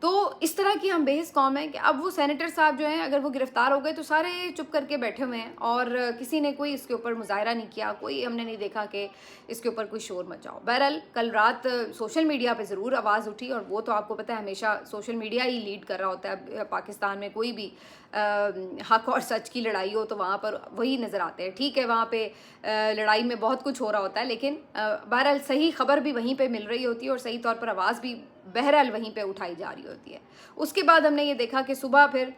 تو اس طرح کی ہم بحث قوم ہیں کہ اب وہ سینیٹر صاحب جو ہیں اگر وہ گرفتار ہو گئے تو سارے چپ کر کے بیٹھے ہوئے ہیں اور کسی نے کوئی اس کے اوپر مظاہرہ نہیں کیا، کوئی ہم نے نہیں دیکھا کہ اس کے اوپر کوئی شور مچاؤ۔ بہرحال کل رات سوشل میڈیا پہ ضرور آواز اٹھی، اور وہ تو آپ کو پتہ ہے ہمیشہ سوشل میڈیا ہی لیڈ کر رہا ہوتا ہے۔ پاکستان میں کوئی بھی حق اور سچ کی لڑائی ہو تو وہاں پر وہی نظر آتے ہیں۔ ٹھیک ہے وہاں پہ لڑائی میں بہت کچھ ہو رہا ہوتا ہے، لیکن بہرحال صحیح خبر بھی وہیں پہ مل رہی ہوتی ہے اور صحیح طور پر آواز بھی بہرحال وہیں پہ اٹھائی جا رہی ہوتی ہے۔ اس کے بعد ہم نے یہ دیکھا کہ صبح پھر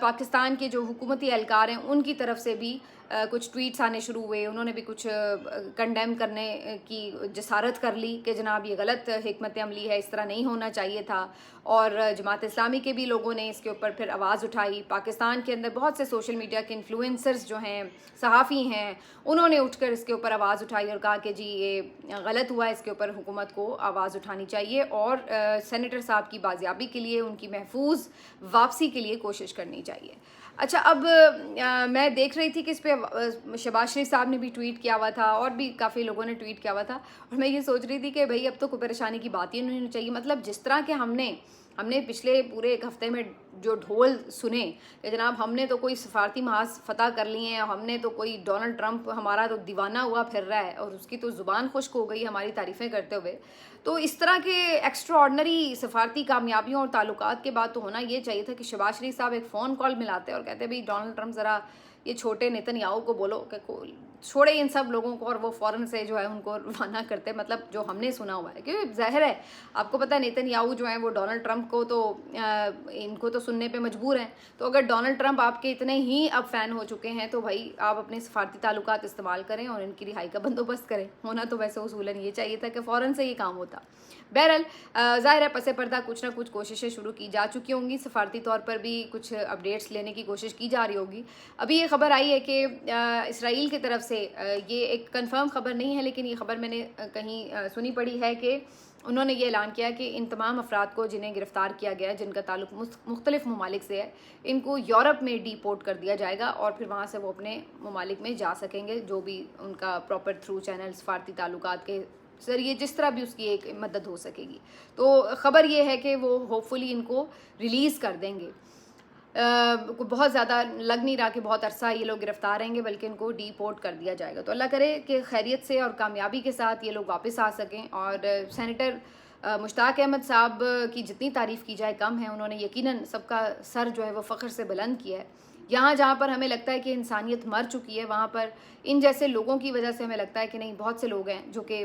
پاکستان کے جو حکومتی اہلکار ہیں ان کی طرف سے بھی کچھ ٹویٹس آنے شروع ہوئے، انہوں نے بھی کچھ کنڈیم کرنے کی جسارت کر لی کہ جناب یہ غلط حکمت عملی ہے، اس طرح نہیں ہونا چاہیے تھا، اور جماعت اسلامی کے بھی لوگوں نے اس کے اوپر پھر آواز اٹھائی۔ پاکستان کے اندر بہت سے سوشل میڈیا کے انفلوئنسرز جو ہیں، صحافی ہیں، انہوں نے اٹھ کر اس کے اوپر آواز اٹھائی اور کہا کہ جی یہ غلط ہوا ہے، اس کے اوپر حکومت کو آواز اٹھانی چاہیے اور سینیٹر صاحب کی بازیابی کے لیے، ان کی محفوظ واپسی کے لیے کوشش کرنی چاہیے۔ اچھا اب میں دیکھ رہی تھی کہ اس پہ شہباز شریف صاحب نے بھی ٹویٹ کیا ہوا تھا اور بھی کافی لوگوں نے ٹویٹ کیا ہوا تھا، اور میں یہ سوچ رہی تھی کہ بھئی اب تو کوئی پریشانی کی بات ہی نہیں ہونی چاہیے۔ مطلب جس طرح کہ ہم نے پچھلے پورے ایک ہفتے میں جو ڈھول سنے کہ جناب ہم نے تو کوئی سفارتی محاذ فتح کر لیے ہیں، ہم نے تو کوئی ڈونلڈ ٹرمپ ہمارا تو دیوانہ ہوا پھر رہا ہے اور اس کی تو زبان خشک ہو گئی ہماری تعریفیں کرتے ہوئے، تو اس طرح کے ایکسٹرا آرڈنری سفارتی کامیابیوں اور تعلقات کے بعد تو ہونا یہ چاہیے تھا کہ شہباز شریف صاحب ایک فون کال ملاتے اور کہتے بھئی ڈونلڈ ٹرمپ ذرا یہ چھوٹے نیتن یاہو کو بولو کہ چھوڑے ان سب لوگوں کو، اور وہ فوراً سے جو ہے ان کو روانہ کرتے، مطلب جو ہم نے سنا ہوا ہے، کیونکہ ظاہر ہے آپ کو پتہ ہے نیتن یاہو جو ہیں وہ ڈونلڈ ٹرمپ کو تو ان کو تو سننے پہ مجبور ہیں، تو اگر ڈونلڈ ٹرمپ آپ کے اتنے ہی اب فین ہو چکے ہیں تو بھائی آپ اپنے سفارتی تعلقات استعمال کریں اور ان کی رہائی کا بندوبست کریں۔ ہونا تو ویسے اصولاً یہ چاہیے تھا کہ فوراً سے یہ کام ہوتا۔ بہرحال ظاہر ہے پس پردہ کچھ نہ کچھ کوششیں شروع کی جا چکی ہوں گی، سفارتی طور پر بھی کچھ اپڈیٹس لینے کی کوشش کی جا رہی ہوگی۔ ابھی یہ خبر آئی ہے کہ اسرائیل کی طرف سے یہ ایک کنفرم خبر نہیں ہے لیکن یہ خبر میں نے کہیں سنی پڑی ہے کہ انہوں نے یہ اعلان کیا کہ ان تمام افراد کو جنہیں گرفتار کیا گیا ہے، جن کا تعلق مختلف ممالک سے ہے، ان کو یورپ میں ڈی پورٹ کر دیا جائے گا اور پھر وہاں سے وہ اپنے ممالک میں جا سکیں گے، جو بھی ان کا پراپر تھرو چینل سفارتی تعلقات کے ذریعے جس طرح بھی اس کی ایک مدد ہو سکے گی۔ تو خبر یہ ہے کہ وہ ہوپ فلی ان کو ریلیز کر دیں گے۔ بہت زیادہ لگ نہیں رہا کہ بہت عرصہ یہ لوگ گرفتار رہیں گے، بلکہ ان کو ڈی پورٹ کر دیا جائے گا۔ تو اللہ کرے کہ خیریت سے اور کامیابی کے ساتھ یہ لوگ واپس آ سکیں، اور سینیٹر مشتاق احمد صاحب کی جتنی تعریف کی جائے کم ہے، انہوں نے یقیناً سب کا سر جو ہے وہ فخر سے بلند کیا ہے۔ یہاں جہاں پر ہمیں لگتا ہے کہ انسانیت مر چکی ہے، وہاں پر ان جیسے لوگوں کی وجہ سے ہمیں لگتا ہے کہ نہیں، بہت سے لوگ ہیں جو کہ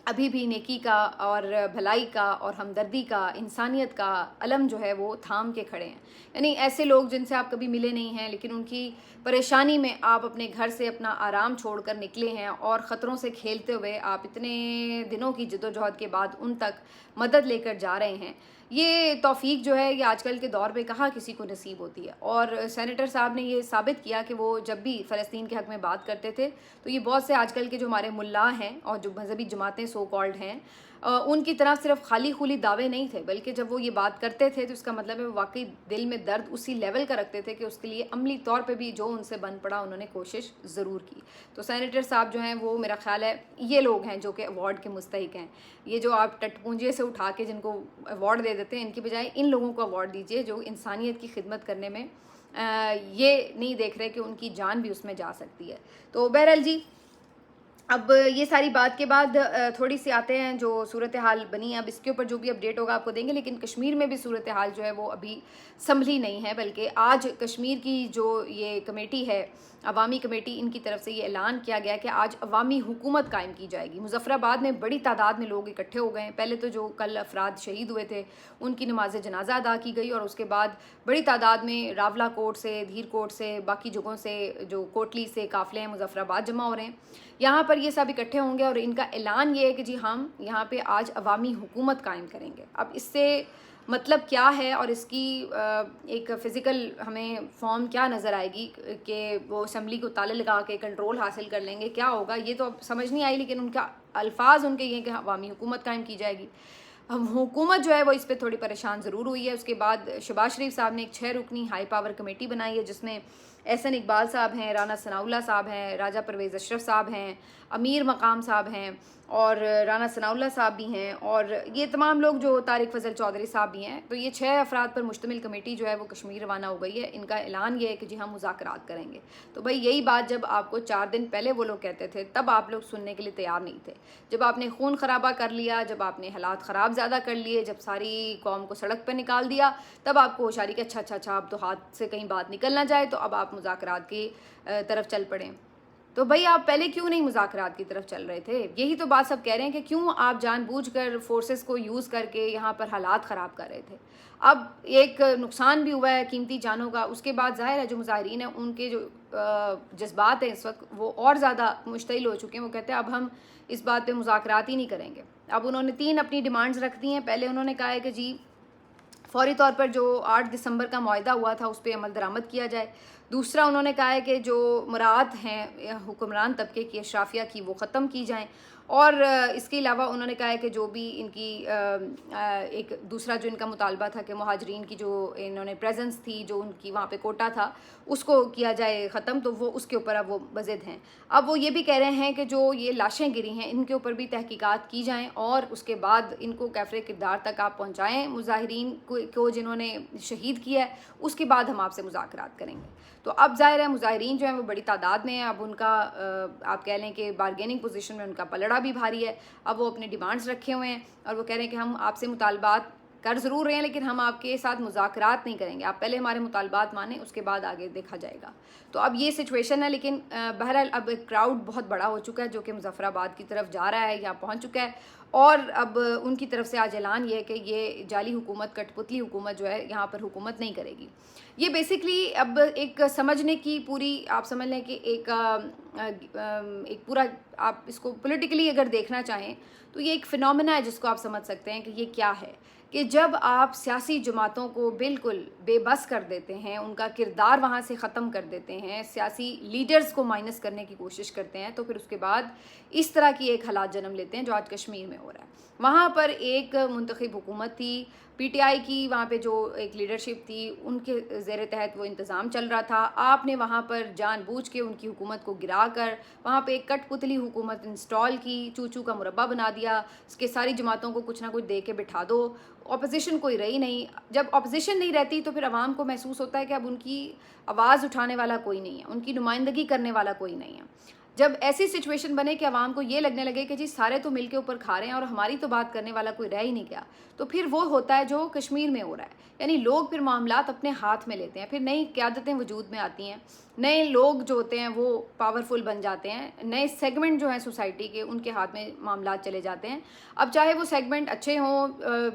ابھی بھی نیکی کا اور بھلائی کا اور ہمدردی کا، انسانیت کا علم جو ہے وہ تھام کے کھڑے ہیں۔ یعنی ایسے لوگ جن سے آپ کبھی ملے نہیں ہیں لیکن ان کی پریشانی میں آپ اپنے گھر سے اپنا آرام چھوڑ کر نکلے ہیں اور خطروں سے کھیلتے ہوئے آپ اتنے دنوں کی جدوجہد کے بعد ان تک مدد لے کر جا رہے ہیں۔ یہ توفیق جو ہے یہ آج کل کے دور میں کہاں کسی کو نصیب ہوتی ہے، اور سینیٹر صاحب نے یہ ثابت کیا کہ وہ جب بھی فلسطین کے حق میں بات کرتے تھے تو یہ بہت سے آج کل کے جو ہمارے ملا ہیں اور جو مذہبی جماعتیں سو کالڈ ہیں ان کی طرف صرف خالی خولی دعوے نہیں تھے، بلکہ جب وہ یہ بات کرتے تھے تو اس کا مطلب ہے واقعی دل میں درد اسی لیول کا رکھتے تھے کہ اس کے لیے عملی طور پہ بھی جو ان سے بن پڑا انہوں نے کوشش ضرور کی۔ تو سینیٹر صاحب جو ہیں وہ میرا خیال ہے یہ لوگ ہیں جو کہ ایوارڈ کے مستحق ہیں۔ یہ جو آپ ٹٹ پونجے سے اٹھا کے جن کو ایوارڈ دے دیتے ہیں، ان کی بجائے ان لوگوں کو ایوارڈ دیجیے جو انسانیت کی خدمت کرنے میں یہ نہیں دیکھ رہے کہ ان کی جان بھی اس میں جا سکتی ہے۔ تو بہرحال جی اب یہ ساری بات کے بعد تھوڑی سی آتے ہیں جو صورتحال بنی ہے، اب اس کے اوپر جو بھی اپڈیٹ ہوگا آپ کو دیں گے، لیکن کشمیر میں بھی صورتحال جو ہے وہ ابھی سنبھلی نہیں ہے، بلکہ آج کشمیر کی جو یہ کمیٹی ہے عوامی کمیٹی، ان کی طرف سے یہ اعلان کیا گیا کہ آج عوامی حکومت قائم کی جائے گی۔ مظفر آباد میں بڑی تعداد میں لوگ اکٹھے ہو گئے ہیں، پہلے تو جو کل افراد شہید ہوئے تھے ان کی نماز جنازہ ادا کی گئی، اور اس کے بعد بڑی تعداد میں راولا کوٹ سے، دھیر کوٹ سے، باقی جگہوں سے، جو کوٹلی سے قافلے ہیں مظفر آباد جمع ہو رہے ہیں۔ یہاں پر یہ سب اکٹھے ہوں گے اور ان کا اعلان یہ ہے کہ جی ہم یہاں پہ آج عوامی حکومت قائم کریں گے۔ اب اس سے مطلب کیا ہے اور اس کی ایک فزیکل ہمیں فارم کیا نظر آئے گی کہ وہ اسمبلی کو تالے لگا کے کنٹرول حاصل کر لیں گے، کیا ہوگا یہ تو اب سمجھ نہیں آئی، لیکن ان کا الفاظ ان کے یہ کہ عوامی حکومت قائم کی جائے گی۔ حکومت جو ہے وہ اس پہ تھوڑی پریشان ضرور ہوئی ہے۔ اس کے بعد شہباز شریف صاحب نے ایک 6 رکنی ہائی پاور کمیٹی بنائی ہے جس میں احسن اقبال صاحب ہیں، رانا ثناءاللہ صاحب ہیں، راجہ پرویز اشرف صاحب ہیں، امیر مقام صاحب ہیں اور رانا ثناءاللہ صاحب بھی ہیں، اور یہ تمام لوگ جو طارق فضل چودھری صاحب بھی ہیں. تو یہ 6 افراد پر مشتمل کمیٹی جو ہے وہ کشمیر روانہ ہو گئی ہے. ان کا اعلان یہ ہے کہ جی ہم مذاکرات کریں گے. تو بھائی یہی بات جب آپ کو 4 دن پہلے وہ لوگ کہتے تھے تب آپ لوگ سننے کے لیے تیار نہیں تھے. جب آپ نے خون خرابہ کر لیا، جب آپ نے حالات خراب زیادہ کر لیے، جب ساری قوم کو سڑک پہ نکال دیا، تب آپ کو ہوش آ رہی کہ اچھا اب تو ہاتھ سے کہیں بات نکل نہ جائے، تو اب آپ مذاکرات کی طرف چل پڑیں. تو بھائی آپ پہلے کیوں نہیں مذاکرات کی طرف چل رہے تھے؟ یہی تو بات سب کہہ رہے ہیں کہ کیوں آپ جان بوجھ کر فورسز کو یوز کر کے یہاں پر حالات خراب کر رہے تھے. اب ایک نقصان بھی ہوا ہے قیمتی جانوں کا، اس کے بعد ظاہر ہے جو مظاہرین ہیں ان کے جو جذبات ہیں اس وقت وہ اور زیادہ مشتعل ہو چکے ہیں. وہ کہتے ہیں اب ہم اس بات پہ مذاکرات ہی نہیں کریں گے. اب انہوں نے 3 اپنی ڈیمانڈز رکھ دی ہیں. پہلے انہوں نے کہا ہے کہ جی فوری طور پر جو 8 دسمبر کا معاہدہ ہوا تھا اس پہ عمل درآمد کیا جائے. دوسرا انہوں نے کہا ہے کہ جو مراعات ہیں حکمران طبقے کی اشرافیہ کی وہ ختم کی جائیں. اور اس کے علاوہ انہوں نے کہا ہے کہ جو بھی ان کی ایک دوسرا جو ان کا مطالبہ تھا کہ مہاجرین کی جو انہوں نے پریزنس تھی، جو ان کی وہاں پہ کوٹا تھا، اس کو کیا جائے ختم. تو وہ اس کے اوپر اب وہ بضد ہیں. اب وہ یہ بھی کہہ رہے ہیں کہ جو یہ لاشیں گری ہیں ان کے اوپر بھی تحقیقات کی جائیں اور اس کے بعد ان کو کیفر کردار تک آپ پہنچائیں مظاہرین کو جنہوں نے شہید کیا ہے. اس کے بعد ہم آپ سے مذاکرات کریں گے. تو اب ظاہر ہے مظاہرین جو ہیں وہ بڑی تعداد میں ہیں. اب ان کا آپ کہہ لیں کہ بارگیننگ پوزیشن میں ان کا پلڑا بھی بھاری ہے. اب وہ اپنے ڈیمانڈز رکھے ہوئے ہیں اور وہ کہہ رہے ہیں کہ ہم آپ سے مطالبات کر ضرور رہے ہیں لیکن ہم آپ کے ساتھ مذاکرات نہیں کریں گے. آپ پہلے ہمارے مطالبات مانیں، اس کے بعد آگے دیکھا جائے گا. تو اب یہ سچویشن ہے. لیکن بہرحال اب ایک کراؤڈ بہت بڑا ہو چکا ہے جو کہ مظفر آباد کی طرف جا رہا ہے یا پہنچ چکا ہے. اور اب ان کی طرف سے آج اعلان یہ ہے کہ یہ جعلی حکومت، کٹ پتلی حکومت جو ہے یہاں پر حکومت نہیں کرے گی. یہ بیسکلی اب ایک سمجھنے کی پوری آپ سمجھ لیں کہ ایک پورا آپ اس کو پولیٹیکلی اگر دیکھنا چاہیں تو یہ ایک فنومینا ہے جس کو آپ سمجھ سکتے ہیں کہ یہ کیا ہے. کہ جب آپ سیاسی جماعتوں کو بالکل بے بس کر دیتے ہیں، ان کا کردار وہاں سے ختم کر دیتے ہیں، سیاسی لیڈرز کو مائنس کرنے کی کوشش کرتے ہیں، تو پھر اس کے بعد اس طرح کی ایک حالات جنم لیتے ہیں جو آج کشمیر میں ہو رہا ہے. وہاں پر ایک منتخب حکومت تھی پی ٹی آئی کی، وہاں پہ جو ایک لیڈرشپ تھی ان کے زیر تحت وہ انتظام چل رہا تھا. آپ نے وہاں پر جان بوجھ کے ان کی حکومت کو گرا کر وہاں پہ ایک کٹ پتلی حکومت انسٹال کی، چوچو کا مربع بنا دیا. اس کے ساری جماعتوں کو کچھ نہ کچھ دے کے بٹھا دو. اپوزیشن کوئی رہی نہیں. جب اپوزیشن نہیں رہتی تو پھر عوام کو محسوس ہوتا ہے کہ اب ان کی آواز اٹھانے والا کوئی نہیں ہے، ان کی نمائندگی کرنے والا کوئی نہیں ہے. جب ایسی سچویشن بنے کہ عوام کو یہ لگنے لگے کہ جی سارے تو مل کے اوپر کھا رہے ہیں اور ہماری تو بات کرنے والا کوئی رہ ہی نہیں گیا، تو پھر وہ ہوتا ہے جو کشمیر میں ہو رہا ہے. یعنی لوگ پھر معاملات اپنے ہاتھ میں لیتے ہیں، پھر نئی قیادتیں وجود میں آتی ہیں، نئے لوگ جو ہوتے ہیں وہ پاورفل بن جاتے ہیں، نئے سیگمنٹ جو ہیں سوسائٹی کے ان کے ہاتھ میں معاملات چلے جاتے ہیں. اب چاہے وہ سیگمنٹ اچھے ہوں،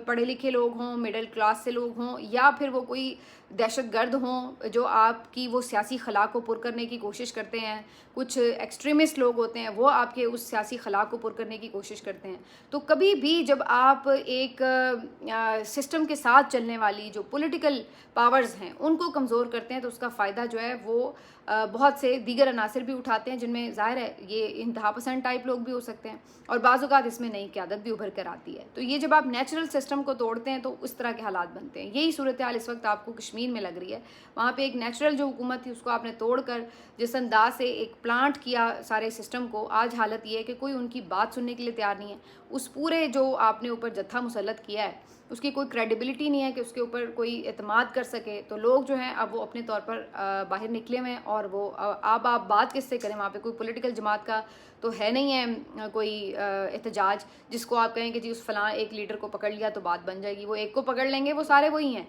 پڑھے لکھے لوگ ہوں، مڈل کلاس سے لوگ ہوں، یا پھر وہ کوئی دہشت گرد ہوں جو آپ کی وہ سیاسی خلا کو پر کرنے کی کوشش کرتے ہیں، کچھ ایکسٹریمسٹ لوگ ہوتے ہیں وہ آپ کے اس سیاسی خلا کو پر کرنے کی کوشش کرتے ہیں. تو کبھی بھی جب آپ ایک سسٹم کے ساتھ چلنے والی جو پولیٹیکل پاورز ہیں ان کو کمزور کرتے ہیں تو اس کا فائدہ جو ہے وہ بہت سے دیگر عناصر بھی اٹھاتے ہیں، جن میں ظاہر ہے یہ انتہا پسند ٹائپ لوگ بھی ہو سکتے ہیں اور بعض اوقات اس میں نئی قیادت بھی ابھر کر آتی ہے. تو یہ جب آپ نیچرل سسٹم کو توڑتے ہیں تو اس طرح کے حالات بنتے ہیں. یہی صورتحال اس وقت آپ کو کشمیر میں لگ رہی ہے. وہاں پہ ایک نیچرل جو حکومت تھی اس کو آپ نے توڑ کر جس انداز سے ایک پلانٹ کیا سارے سسٹم کو، آج حالت یہ ہے کہ کوئی ان کی بات سننے کے لیے تیار نہیں ہے. اس پورے جو آپ نے اوپر جتھا مسلط کیا ہے اس کی کوئی کریڈیبلٹی نہیں ہے کہ اس کے اوپر کوئی اعتماد کر سکے. تو لوگ جو ہیں اب وہ اپنے طور پر باہر نکلے ہوئے ہیں اور وہ اب آپ بات کس سے کریں؟ وہاں پہ کوئی پولیٹیکل جماعت کا تو ہے نہیں ہے کوئی احتجاج جس کو آپ کہیں کہ جی اس فلاں ایک لیڈر کو پکڑ لیا تو بات بن جائے گی. وہ ایک کو پکڑ لیں گے وہ سارے وہی ہیں.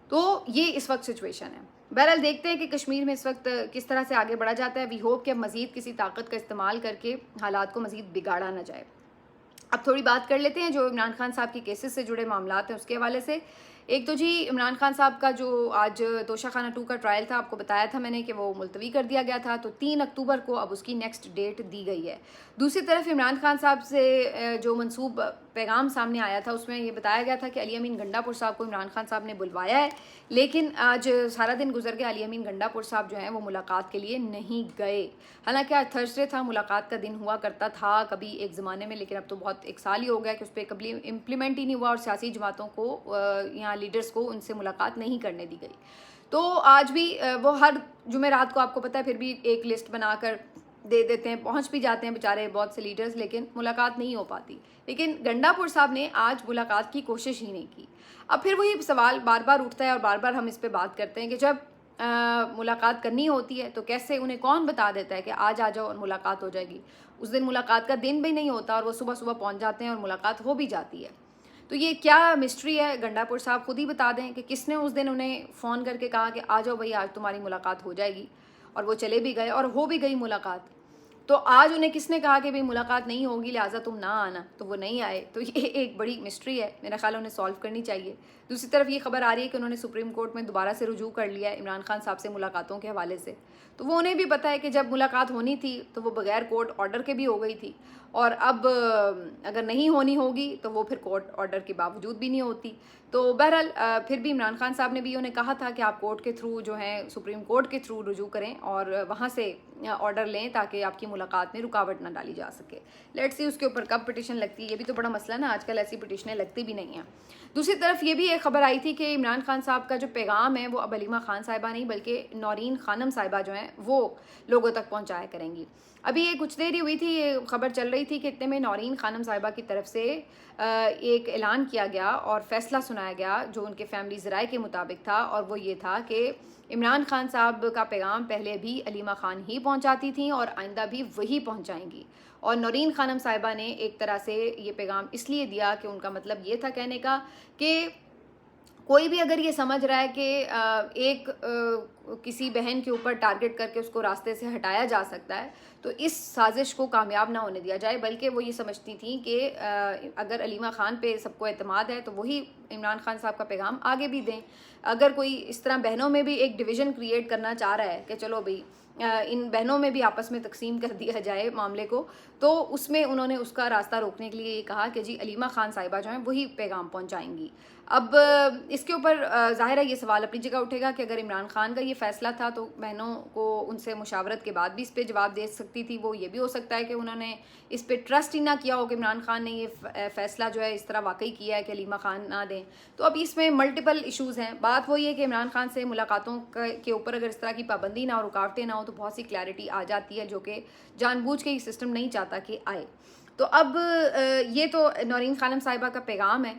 تو یہ اس وقت سچویشن ہے. بہرحال دیکھتے ہیں کہ کشمیر میں اس وقت کس طرح سے آگے بڑھا جاتا ہے. وی ہوپ کہ اب مزید کسی طاقت کا استعمال کر کے حالات کو مزید بگاڑا نہ جائے. اب تھوڑی بات کر لیتے ہیں جو عمران خان صاحب کی کیسز سے جڑے معاملات ہیں اس کے حوالے سے. ایک تو جی عمران خان صاحب کا جو آج توشہ خانہ 2 کا ٹرائل تھا، آپ کو بتایا تھا میں نے کہ وہ ملتوی کر دیا گیا تھا، تو 3 اکتوبر کو اب اس کی نیکسٹ ڈیٹ دی گئی ہے. دوسری طرف عمران خان صاحب سے جو منسوب پیغام سامنے آیا تھا اس میں یہ بتایا گیا تھا کہ علی امین گنڈا پور صاحب کو عمران خان صاحب نے بلوایا ہے، لیکن آج سارا دن گزر گیا، علی امین گنڈا پور صاحب جو ہیں وہ ملاقات کے لیے نہیں گئے. حالانکہ آج تھرسڈے تھا، ملاقات کا دن ہوا کرتا تھا کبھی ایک زمانے میں، لیکن اب تو بہت ایک سال ہی ہو گیا کہ اس پہ کبھی امپلیمنٹ ہی نہیں ہوا اور سیاسی جماعتوں کو یہاں لیڈرز کو ان سے ملاقات نہیں کرنے دی گئی. تو آج بھی وہ ہر جمعرات کو آپ کو پتہ ہے پھر بھی ایک لسٹ بنا کر دے دیتے ہیں, پہنچ بھی جاتے ہیں بیچارے بہت سے لیڈرز, لیکن ملاقات نہیں ہو پاتی. لیکن گنڈا پور صاحب نے آج ملاقات کی کوشش ہی نہیں کی. اب پھر وہی سوال بار بار اٹھتا ہے اور بار بار ہم اس پہ بات کرتے ہیں کہ جب ملاقات کرنی ہوتی ہے تو کیسے انہیں کون بتا دیتا ہے کہ آج آ جاؤ اور ملاقات ہو جائے گی. اس دن ملاقات کا دن بھی نہیں ہوتا اور وہ صبح صبح پہنچ جاتے ہیں اور ملاقات ہو بھی جاتی ہے. تو یہ کیا مسٹری ہے, گنڈا پور صاحب خود ہی بتا دیں کہ کس نے اس دن انہیں فون کر کے کہا کہ آ جاؤ بھائی آج تمہاری ملاقات ہو جائے گی, اور وہ چلے بھی گئے اور ہو بھی گئی ملاقات. تو آج انہیں کس نے کہا کہ بھئی ملاقات نہیں ہوگی لہٰذا تم نہ آنا, تو وہ نہیں آئے. تو یہ ایک بڑی مسٹری ہے, میرا خیال ہے انہیں سالو کرنی چاہیے. دوسری طرف یہ خبر آ رہی ہے کہ انہوں نے سپریم کورٹ میں دوبارہ سے رجوع کر لیا ہے عمران خان صاحب سے ملاقاتوں کے حوالے سے. تو وہ انہیں بھی پتہ ہے کہ جب ملاقات ہونی تھی تو وہ بغیر کورٹ آرڈر کے بھی ہو گئی تھی, اور اب اگر نہیں ہونی ہوگی تو وہ پھر کورٹ آرڈر کے باوجود بھی نہیں ہوتی. تو بہرحال پھر بھی عمران خان صاحب نے بھی انہیں کہا تھا کہ آپ کورٹ کے تھرو جو ہے سپریم کورٹ کے تھرو رجوع کریں اور وہاں سے آرڈر لیں تاکہ آپ کی ملاقات میں رکاوٹ نہ ڈالی جا سکے. لیٹس سی اس کے اوپر کب پٹیشن لگتی ہے, یہ بھی تو بڑا مسئلہ نا, آج کل ایسی پٹیشنیں لگتی بھی نہیں ہیں. دوسری طرف یہ بھی ایک خبر آئی تھی کہ عمران خان صاحب کا جو پیغام ہے وہ اب علیمہ خان صاحبہ نہیں بلکہ نورین خانم صاحبہ جو ہیں وہ لوگوں تک پہنچایا کریں گی. ابھی یہ کچھ دیر ہی ہوئی تھی, یہ خبر چل رہی تھی کہ اتنے میں نورین خانم صاحبہ کی طرف سے ایک اعلان کیا گیا اور فیصلہ سنایا گیا جو ان کے فیملی ذرائع کے مطابق تھا, اور وہ یہ تھا کہ عمران خان صاحب کا پیغام پہلے بھی علیمہ خان ہی پہنچاتی تھیں اور آئندہ بھی وہی پہنچائیں گی. اور نورین خانم صاحبہ نے ایک طرح سے یہ پیغام اس لیے دیا کہ ان کا مطلب یہ تھا کہنے کا کہ کوئی بھی اگر یہ سمجھ رہا ہے کہ ایک کسی بہن کے اوپر ٹارگٹ کر کے اس کو راستے سے ہٹایا جا سکتا ہے تو اس سازش کو کامیاب نہ ہونے دیا جائے, بلکہ وہ یہ سمجھتی تھیں کہ اگر علیمہ خان پہ سب کو اعتماد ہے تو وہی عمران خان صاحب کا پیغام آگے بھی دیں. اگر کوئی اس طرح بہنوں میں بھی ایک ڈویژن کریٹ کرنا چاہ رہا ہے کہ چلو بھئی ان بہنوں میں بھی آپس میں تقسیم کر دیا جائے معاملے کو, تو اس میں انہوں نے اس کا راستہ روکنے کے لیے یہ کہا کہ جی علیمہ خان صاحبہ جو ہیں وہی پیغام پہنچائیں گی. اب اس کے اوپر ظاہر ہے یہ سوال اپنی جگہ اٹھے گا کہ اگر عمران خان کا یہ فیصلہ تھا تو بہنوں کو ان سے مشاورت کے بعد بھی اس پہ جواب دے سکتی تھی. وہ یہ بھی ہو سکتا ہے کہ انہوں نے اس پہ ٹرسٹ ہی نہ کیا ہو کہ عمران خان نے یہ فیصلہ جو ہے اس طرح واقعی کیا ہے کہ علیمہ خان نہ دیں. تو اب اس میں ملٹیپل ایشوز ہیں. بات وہی ہے کہ عمران خان سے ملاقاتوں کے اوپر اگر اس طرح کی پابندی نہ ہو, رکاوٹیں نہ ہو, تو بہت سی کلیئرٹی آ جاتی ہے جو کہ جان بوجھ کے یہ سسٹم نہیں چاہتا کہ آئے. تو اب یہ تو نورین خانم صاحبہ کا پیغام ہے.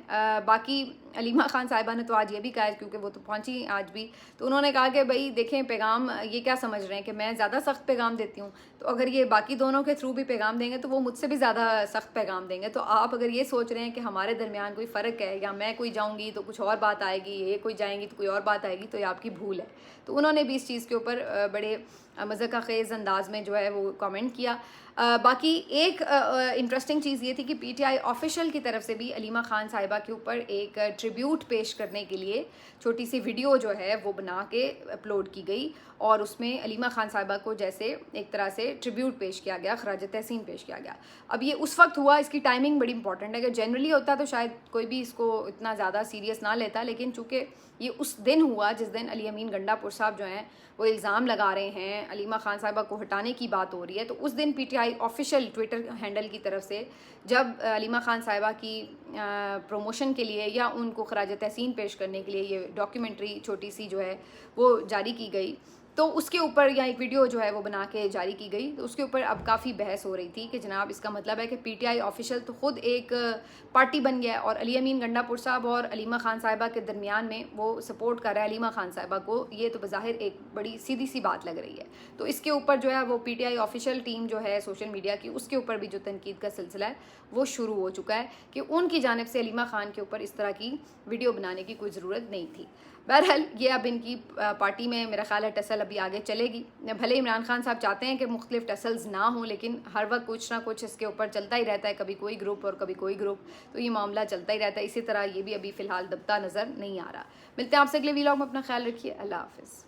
باقی علیمہ خان صاحبہ نے تو آج یہ بھی کہا ہے کیونکہ وہ تو پہنچی آج بھی, تو انہوں نے کہا کہ بھئی دیکھیں پیغام یہ کیا سمجھ رہے ہیں کہ میں زیادہ سخت پیغام دیتی ہوں, تو اگر یہ باقی دونوں کے تھرو بھی پیغام دیں گے تو وہ مجھ سے بھی زیادہ سخت پیغام دیں گے. تو آپ اگر یہ سوچ رہے ہیں کہ ہمارے درمیان کوئی فرق ہے یا میں کوئی جاؤں گی تو کچھ اور بات آئے گی, یہ کوئی جائیں گی تو کوئی اور بات آئے گی, تو یہ آپ کی بھول ہے. تو انہوں نے بھی اس چیز کے اوپر بڑے مذاق خیز انداز میں جو ہے وہ کامنٹ کیا. باقی ایک انٹرسٹنگ چیز یہ تھی کہ پی ٹی آئی آفیشیل کی طرف سے بھی علیمہ خان صاحبہ کے اوپر ایک ٹریبیوٹ پیش کرنے کے لیے چھوٹی سی ویڈیو جو ہے وہ بنا کے اپلوڈ کی گئی, اور اس میں علیمہ خان صاحبہ کو جیسے ایک طرح سے ٹریبیوٹ پیش کیا گیا, خراج تحسین پیش کیا گیا. اب یہ اس وقت ہوا, اس کی ٹائمنگ بڑی امپورٹنٹ ہے. اگر جنرلی ہوتا تو شاید کوئی بھی اس کو اتنا زیادہ سیریس نہ لیتا, لیکن چونکہ یہ اس دن ہوا جس دن علی امین گنڈا پور صاحب جو ہیں وہ الزام لگا رہے ہیں علیمہ خان صاحبہ کو ہٹانے کی بات ہو رہی ہے, تو اس دن P T I official Twitter handle کی طرف سے جب علیمہ خان صاحبہ کی پروموشن کے لیے یا ان کو خراج تحسین پیش کرنے کے لیے یہ ڈاکیومنٹری چھوٹی سی جو ہے وہ جاری کی گئی, تو اس کے اوپر یا ایک ویڈیو جو ہے وہ بنا کے جاری کی گئی, تو اس کے اوپر اب کافی بحث ہو رہی تھی کہ جناب اس کا مطلب ہے کہ پی ٹی آئی آفیشیل تو خود ایک پارٹی بن گیا ہے اور علی امین گنڈا پور صاحب اور علیمہ خان صاحبہ کے درمیان میں وہ سپورٹ کر رہا ہے علیمہ خان صاحبہ کو. یہ تو بظاہر ایک بڑی سیدھی سی بات لگ رہی ہے. تو اس کے اوپر جو ہے وہ پی ٹی آئی آفیشیل ٹیم جو ہے سوشل میڈیا کی, اس کے اوپر بھی جو تنقید کا سلسلہ ہے وہ شروع ہو چکا ہے کہ ان کی جانب سے علیمہ خان کے اوپر اس طرح کی ویڈیو بنانے کی کوئی ضرورت نہیں تھی. بہرحال یہ اب ان کی پارٹی میں میرا خیال ہے ٹسل ابھی آگے چلے گی. بھلے عمران خان صاحب چاہتے ہیں کہ مختلف ٹسلز نہ ہوں, لیکن ہر وقت کچھ نہ کچھ اس کے اوپر چلتا ہی رہتا ہے, کبھی کوئی گروپ اور کبھی کوئی گروپ, تو یہ معاملہ چلتا ہی رہتا ہے. اسی طرح یہ بھی ابھی فی الحال دبتا نظر نہیں آ رہا. ملتے ہیں آپ سے اگلے ویلاگ میں, اپنا خیال رکھیے, اللہ حافظ.